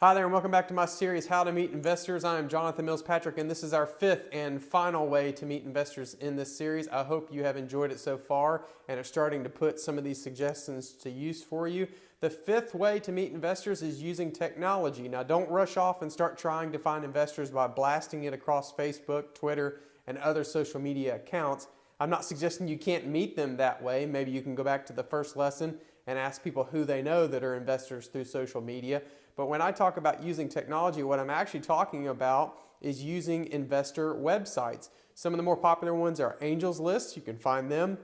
Hi there and welcome back to my series, How to Meet Investors. I am Jonathan Mills Patrick and this is our fifth and final way to meet investors in this series. I hope you have enjoyed it so far and are starting to put some of these suggestions to use for you. The fifth way to meet investors is using technology. Now don't rush off and start trying to find investors by blasting it across Facebook, Twitter, and other social media accounts. I'm not suggesting you can't meet them that way. Maybe you can go back to the first lesson and ask people who they know that are investors through social media. But when I talk about using technology, what I'm actually talking about is using investor websites. Some of the more popular ones are AngelsList. You can find them.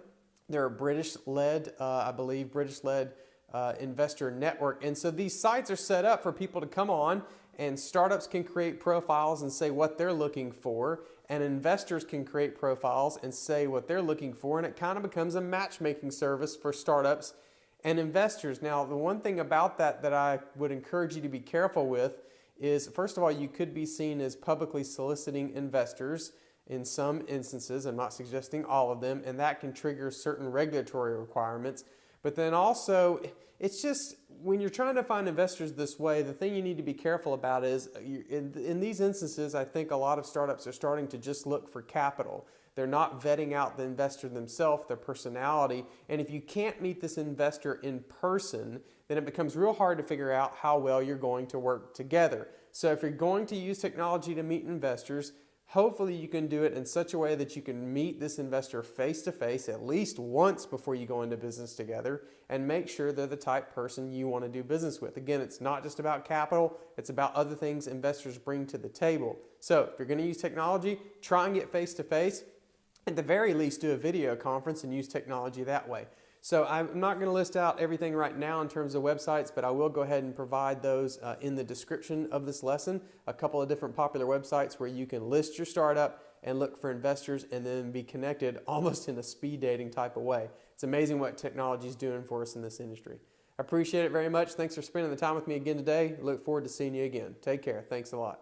They're a British-led, I believe, British-led investor network. And so these sites are set up for people to come on, and startups can create profiles and say what they're looking for, and investors can create profiles and say what they're looking for, and it kind of becomes a matchmaking service for startups and investors. Now, the one thing about that I would encourage you to be careful with is, first of all, you could be seen as publicly soliciting investors in some instances. I'm not suggesting all of them, and that can trigger certain regulatory requirements. But then also, it's just, when you're trying to find investors this way, the thing you need to be careful about is, in these instances, I think a lot of startups are starting to just look for capital. They're not vetting out the investor themselves, their personality. And if you can't meet this investor in person, then it becomes real hard to figure out how well you're going to work together. So if you're going to use technology to meet investors, hopefully you can do it in such a way that you can meet this investor face to face at least once before you go into business together and make sure they're the type person you want to do business with. Again, it's not just about capital, it's about other things investors bring to the table. So if you're going to use technology, try and get face to face. At the very least, do a video conference and use technology that way. So I'm not going to list out everything right now in terms of websites, but I will go ahead and provide those in the description of this lesson. A couple of different popular websites where you can list your startup and look for investors and then be connected almost in a speed dating type of way. It's amazing what technology is doing for us in this industry. I appreciate it very much. Thanks for spending the time with me again today. Look forward to seeing you again. Take care. Thanks a lot.